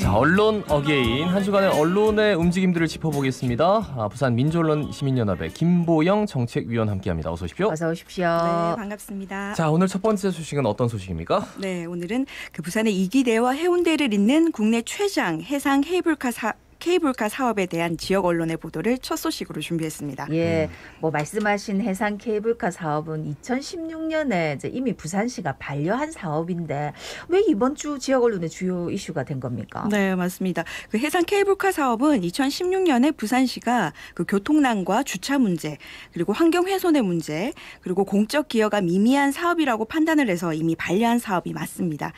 자, 언론 어게인 한 주간의 언론의 움직임들을 짚어보겠습니다. 부산 민주언론 시민연합의 김보영 정책위원 함께합니다. 어서 오십시오. 어서 오십시오. 네, 반갑습니다. 자, 오늘 첫 번째 소식은 어떤 소식입니까? 네, 오늘은 그 부산의 이기대와 해운대를 잇는 국내 최장 해상 케이블카 사업에 대한 지역 언론의 보도를 첫 소식으로 준비했습니다. 예, 뭐 말씀하신 해상 케이블카 사업은 2016년에 이제 이미 부산시가 반려한 사업인데 왜 이번 주 지역 언론의 주요 이슈가 된 겁니까? 네, 맞습니다. 그 해상 케이블카 사업은 2016년에 부산시가 그 교통난과 주차 문제, 그리고 환경 훼손의 문제, 그리고 공적 기여가 미미한 사업이라고 판단을 해서 이미 반려한 사업이 맞습니다.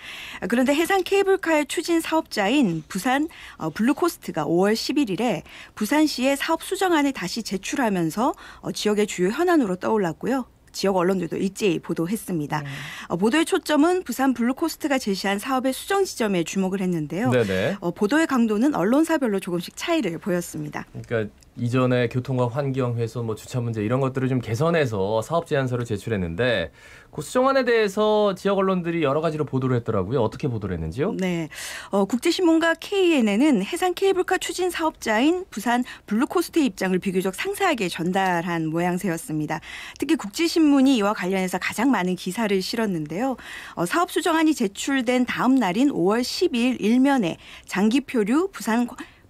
그런데 해상 케이블카의 추진 사업자인 부산 블루코스트가 5월 11일에 부산시에 사업 수정안을 다시 제출하면서 지역의 주요 현안으로 떠올랐고요. 지역 언론들도 일제히 보도했습니다. 보도의 초점은 부산 블루코스트가 제시한 사업의 수정 지점에 주목을 했는데요. 네네. 보도의 강도는 언론사별로 조금씩 차이를 보였습니다. 그러니까 이전에 교통과 환경 훼손, 주차 문제 이런 것들을 좀 개선해서 사업 제안서를 제출했는데 그 수정안에 대해서 지역 언론들이 여러 가지로 보도를 했더라고요. 어떻게 보도를 했는지요? 네, 국제신문과 KNN은 해상 케이블카 추진 사업자인 부산 블루코스트의 입장을 비교적 상세하게 전달한 모양새였습니다. 특히 국제신문이 이와 관련해서 가장 많은 기사를 실었는데요. 사업 수정안이 제출된 다음 날인 5월 12일 일면에 장기표류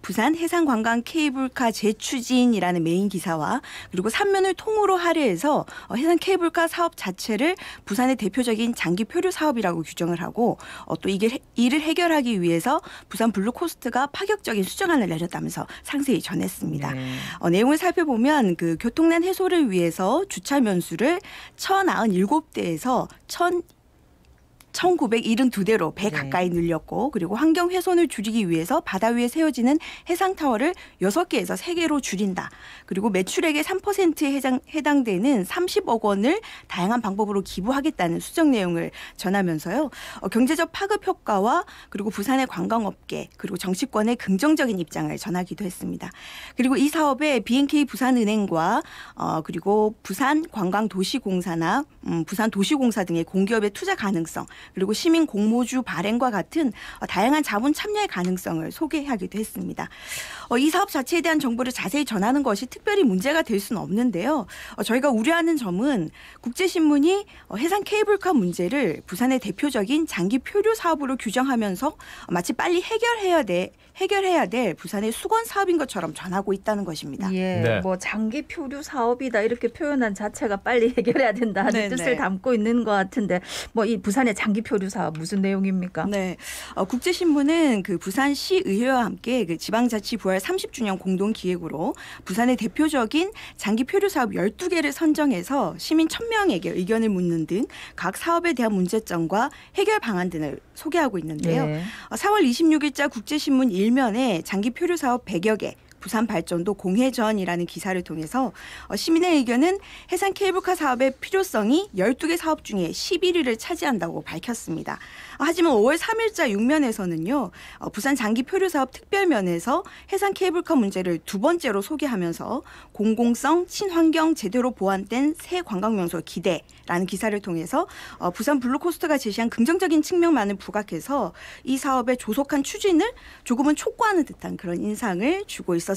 부산 해상관광 케이블카 재추진이라는 메인 기사와 그리고 3면을 통으로 할애해서 해상 케이블카 사업 자체를 부산의 대표적인 장기 표류 사업이라고 규정을 하고 또 이를 해결하기 위해서 부산 블루코스트가 파격적인 수정안을 내렸다면서 상세히 전했습니다. 네. 내용을 살펴보면 그 교통난 해소를 위해서 주차 면수를 1097대에서 1972대로 100 가까이 늘렸고 그리고 환경 훼손을 줄이기 위해서 바다 위에 세워지는 해상타워를 6개에서 3개로 줄인다. 그리고 매출액의 3%에 해당되는 30억 원을 다양한 방법으로 기부하겠다는 수정 내용을 전하면서요. 경제적 파급 효과와 그리고 부산의 관광업계 그리고 정치권의 긍정적인 입장을 전하기도 했습니다. 그리고 이 사업에 B&K 부산은행과 그리고 부산관광도시공사나 부산도시공사 등의 공기업의 투자 가능성 그리고 시민 공모주 발행과 같은 다양한 자본 참여의 가능성을 소개하기도 했습니다. 이 사업 자체에 대한 정보를 자세히 전하는 것이 특별히 문제가 될 수는 없는데요. 저희가 우려하는 점은 국제신문이 해상 케이블카 문제를 부산의 대표적인 장기 표류 사업으로 규정하면서 마치 빨리 해결해야 될 부산의 수건 사업인 것처럼 전하고 있다는 것입니다. 예, 네. 뭐 장기 표류 사업이다 이렇게 표현한 자체가 빨리 해결해야 된다는 네네. 뜻을 담고 있는 것 같은데 뭐 이 부산의 장기 표류 사업 무슨 내용입니까? 네, 국제신문은 그 부산시 의회와 함께 그 지방자치 부활 30주년 공동 기획으로 부산의 대표적인 장기 표류 사업 12개를 선정해서 시민 1000명에게 의견을 묻는 등 각 사업에 대한 문제점과 해결 방안 등을 소개하고 있는데요. 네. 4월 26일자 국제신문 일면에 장기 표류 사업 100여 개 부산 발전도 공회전이라는 기사를 통해서 시민의 의견은 해상 케이블카 사업의 필요성이 12개 사업 중에 11위를 차지한다고 밝혔습니다. 하지만 5월 3일자 6면에서는요. 부산 장기 표류 사업 특별면에서 해상 케이블카 문제를 두 번째로 소개하면서 공공성, 친환경 제대로 보완된 새 관광명소 기대라는 기사를 통해서 부산 블루코스트가 제시한 긍정적인 측면만을 부각해서 이 사업의 조속한 추진을 조금은 촉구하는 듯한 그런 인상을 주고 있었습니다.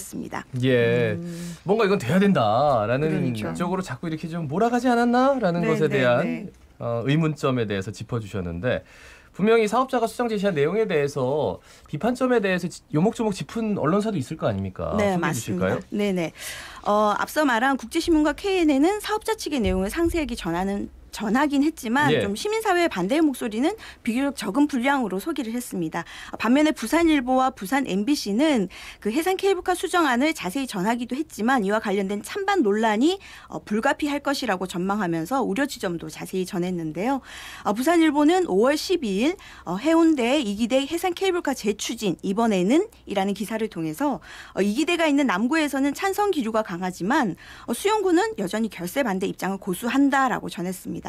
예, 뭔가 이건 돼야 된다라는 그러니까. 쪽으로 자꾸 이렇게 좀 몰아가지 않았나라는 네, 것에 네, 대한 네. 의문점에 대해서 짚어주셨는데 분명히 사업자가 수정 제시한 내용에 대해서 비판점에 대해서 요목조목 짚은 언론사도 있을 거 아닙니까? 네, 소개해 맞습니다. 주실까요? 네네. 앞서 말한 국제신문과 KNN은 사업자 측의 내용을 상세하게 전하긴 했지만 예. 좀 시민사회의 반대의 목소리는 비교적 적은 분량으로 소개를 했습니다. 반면에 부산일보와 부산 MBC는 그 해상 케이블카 수정안을 자세히 전하기도 했지만 이와 관련된 찬반 논란이 불가피할 것이라고 전망하면서 우려 지점도 자세히 전했는데요. 부산일보는 5월 12일 해운대 이기대 해상 케이블카 재추진 이번에는 이라는 기사를 통해서 이기대가 있는 남구에서는 찬성 기류가 강하지만 수용구는 여전히 결세 반대 입장을 고수한다라고 전했습니다.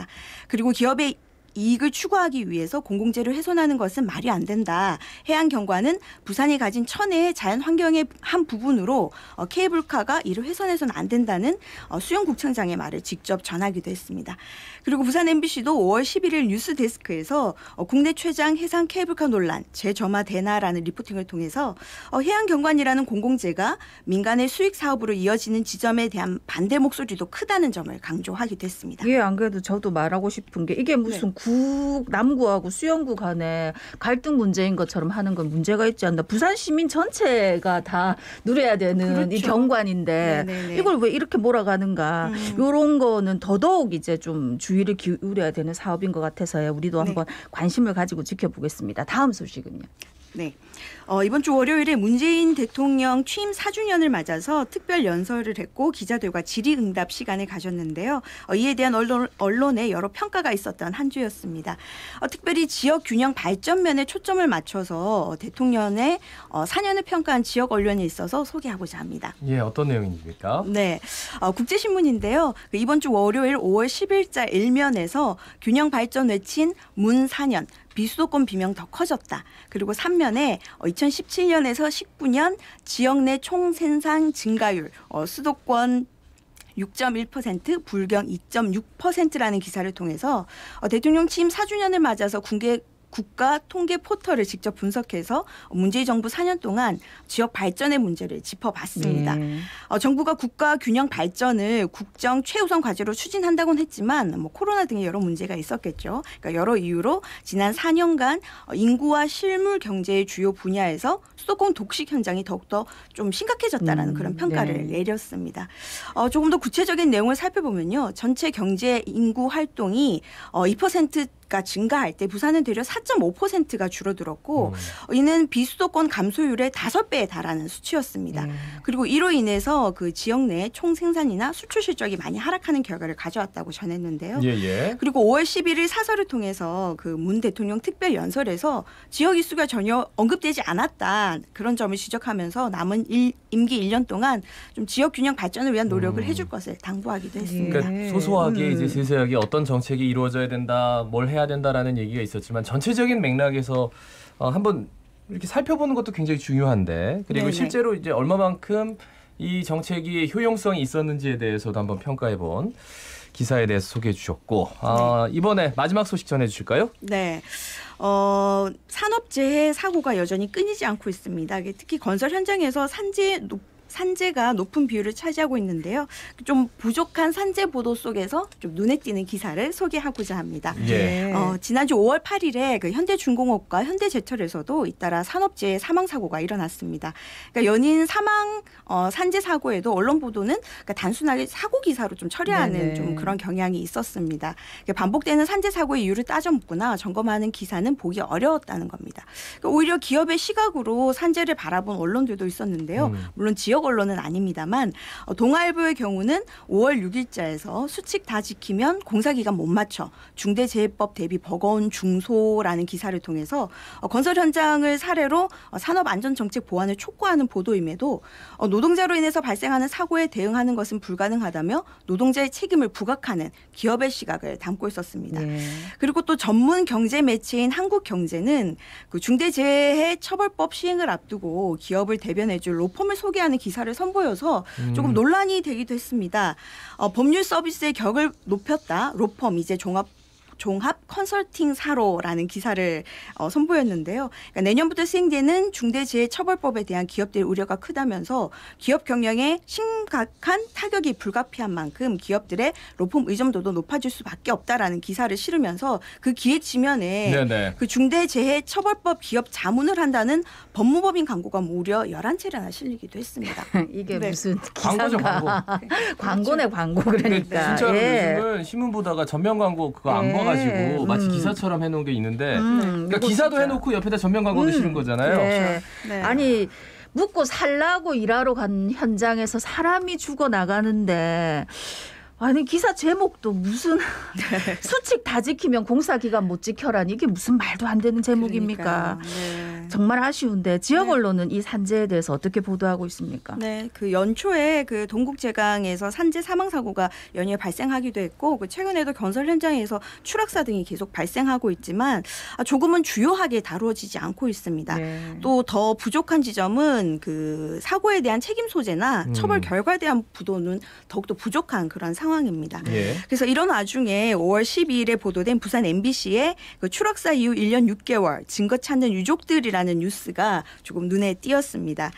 그리고 기업의 이익을 추구하기 위해서 공공재를 훼손하는 것은 말이 안 된다. 해양경관은 부산이 가진 천혜의 자연 환경의 한 부분으로 케이블카가 이를 훼손해서는 안 된다는 수영국청장의 말을 직접 전하기도 했습니다. 그리고 부산 MBC도 5월 11일 뉴스데스크에서 국내 최장 해상 케이블카 논란 재점화되나라는 리포팅을 통해서 해양경관이라는 공공재가 민간의 수익 사업으로 이어지는 지점에 대한 반대 목소리도 크다는 점을 강조하기도 했습니다. 예, 안 그래도 저도 말하고 싶은 게 이게 무슨 남구하고 수영구 간에 갈등 문제인 것처럼 하는 건 문제가 있지 않나. 부산 시민 전체가 다 누려야 되는 그렇죠. 이 경관인데 네네네. 이걸 왜 이렇게 몰아가는가. 이런 거는 더더욱 이제 좀 주의를 기울여야 되는 사업인 것 같아서요. 우리도 네. 한번 관심을 가지고 지켜보겠습니다. 다음 소식은요. 네. 이번 주 월요일에 문재인 대통령 취임 4주년을 맞아서 특별 연설을 했고 기자들과 질의응답 시간을 가졌는데요. 이에 대한 언론의 여러 평가가 있었던 한 주였습니다. 특별히 지역 균형 발전면에 초점을 맞춰서 대통령의 4년을 평가한 지역 언론이 있어서 소개하고자 합니다. 예, 어떤 내용입니까? 네, 국제신문인데요. 이번 주 월요일 5월 10일자 일면에서 균형 발전 외친 문 4년. 비수도권 비명 더 커졌다. 그리고 3면에 2017년에서 19년 지역 내 총생산 증가율 수도권 6.1%, 불경 2.6%라는 기사를 통해서 대통령 취임 4주년을 맞아서 국가 통계 포털을 직접 분석해서 문재인 정부 4년 동안 지역 발전의 문제를 짚어봤습니다. 정부가 국가 균형 발전을 국정 최우선 과제로 추진한다고는 했지만 코로나 등의 여러 문제가 있었겠죠. 그러니까 여러 이유로 지난 4년간 인구와 실물 경제의 주요 분야에서 수도권 독식 현장이 더욱더 좀 심각해졌다라는 그런 평가를 내렸습니다. 조금 더 구체적인 내용을 살펴보면요. 전체 경제 인구 활동이 2%가 증가할 때 부산은 되려 4.5%가 줄어들었고 이는 비수도권 감소율의 5배에 달하는 수치였습니다. 그리고 이로 인해서 그 지역 내 총생산이나 수출 실적이 많이 하락하는 결과를 가져왔다고 전했는데요. 예. 그리고 5월 11일 사설을 통해서 그 문 대통령 특별 연설에서 지역 이슈가 전혀 언급되지 않았다. 그런 점을 지적하면서 남은 임기 1년 동안 좀 지역 균형 발전을 위한 노력을 해줄 것을 당부하기도 했습니다. 그러니까 소소하게 이제 세세하게 어떤 정책이 이루어져야 된다, 뭘 해야 된다라는 얘기가 있었지만 전체적인 맥락에서 한번 이렇게 살펴보는 것도 굉장히 중요한데 그리고 네네. 실제로 이제 얼마만큼 이 정책이 효용성이 있었는지에 대해서도 한번 평가해본 기사에 대해서 소개해 주셨고 이번에 마지막 소식 전해 주실까요? 네. 산업재해 사고가 여전히 끊이지 않고 있습니다. 특히 건설 현장에서 산재가 높은 비율을 차지하고 있는데요. 좀 부족한 산재 보도 속에서 좀 눈에 띄는 기사를 소개하고자 합니다. 예. 지난주 5월 8일에 그 현대중공업과 현대제철에서도 잇따라 산업재해 사망 사고가 일어났습니다. 그러니까 연인 사망 산재 사고에도 언론 보도는 그러니까 단순하게 사고 기사로 좀 처리하는 좀 그런 경향이 있었습니다. 그러니까 반복되는 산재 사고의 이유를 따져묻거나 점검하는 기사는 보기 어려웠다는 겁니다. 그러니까 오히려 기업의 시각으로 산재를 바라본 언론들도 있었는데요. 물론 지역 언론은 아닙니다만 동아일보의 경우는 5월 6일자에서 수칙 다 지키면 공사기간 못 맞춰 중대재해법 대비 버거운 중소라는 기사를 통해서 건설 현장을 사례로 산업안전정책 보완을 촉구하는 보도임에도 노동자로 인해서 발생하는 사고에 대응하는 것은 불가능하다며 노동자의 책임을 부각하는 기업의 시각을 담고 있었습니다. 그리고 또 전문 경제 매체인 한국경제는 그 중대재해 처벌법 시행을 앞두고 기업을 대변해줄 로펌을 소개하는 기사를 선보여서 조금 논란이 되기도 했습니다. 법률 서비스의 격을 높였다. 로펌 이제 종합 컨설팅사로라는 기사를 선보였는데요. 그러니까 내년부터 시행되는 중대재해처벌법에 대한 기업들의 우려가 크다면서 기업 경영에 심각한 타격이 불가피한 만큼 기업들의 로펌 의존도도 높아질 수밖에 없다라는 기사를 실으면서 그 기획 지면에 그 중대재해처벌법 기업 자문을 한다는 법무법인 광고가 무려 11채나 실리기도 했습니다. 이게 무슨 광고죠, 기사인가. 광고네 광고 그러니까. 진짜로 요즘은 신문 보다가 전면 광고 그거 안 봐가지고 마치 기사처럼 해놓은 게 있는데 그러니까 기사도 진짜. 해놓고 옆에다 전면 광고도 실은 거잖아요. 네. 아니 먹고 살라고 일하러 간 현장에서 사람이 죽어 나가는데 아니 기사 제목도 무슨 수칙 다 지키면 공사 기간 못 지켜라니 이게 무슨 말도 안 되는 제목입니까? 네. 정말 아쉬운데 지역 언론은 이 산재에 대해서 어떻게 보도하고 있습니까? 네, 그 연초에 그 동국제강에서 산재 사망 사고가 연이어 발생하기도 했고, 그 최근에도 건설 현장에서 추락사 등이 계속 발생하고 있지만 조금은 주요하게 다루어지지 않고 있습니다. 네. 또 더 부족한 지점은 그 사고에 대한 책임 소재나 처벌 결과에 대한 부도는 더욱더 부족한 그런 상황입니다. 예. 그래서 이런 와중에 5월 12일에 보도된 부산 MBC의 그 추락사 이후 1년 6개월 증거 찾는 유족들이라는 뉴스가 조금 눈에 띄었습니다.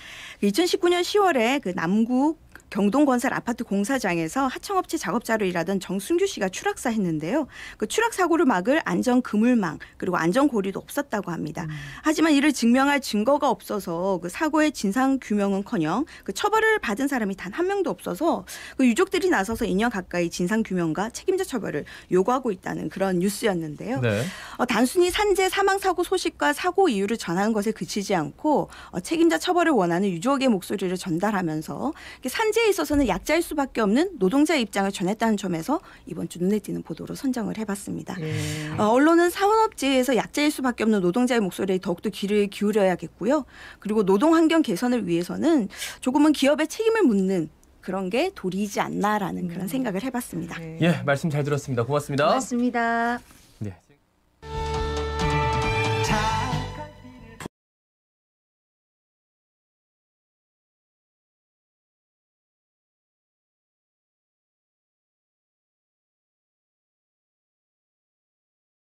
2019년 10월에 그 남구 경동건설 아파트 공사장에서 하청업체 작업자로 일하던 정순규 씨가 추락사했는데요. 그 추락 사고를 막을 안전 그물망 그리고 안전 고리도 없었다고 합니다. 하지만 이를 증명할 증거가 없어서 그 사고의 진상 규명은커녕 그 처벌을 받은 사람이 단 한 명도 없어서 그 유족들이 나서서 2년 가까이 진상 규명과 책임자 처벌을 요구하고 있다는 그런 뉴스였는데요. 네. 단순히 산재 사망 사고 소식과 사고 이유를 전하는 것에 그치지 않고 책임자 처벌을 원하는 유족의 목소리를 전달하면서 산재에 있어서는 약자일 수밖에 없는 노동자의 입장을 전했다는 점에서 이번 주 눈에 띄는 보도로 선정을 해봤습니다. 언론은 산업재해에서 약자일 수밖에 없는 노동자의 목소리에 더욱더 귀를 기울여야겠고요. 그리고 노동 환경 개선을 위해서는 조금은 기업의 책임을 묻는 그런 게 도리이지 않나라는 그런 생각을 해봤습니다. 예, 말씀 잘 들었습니다. 고맙습니다. 고맙습니다.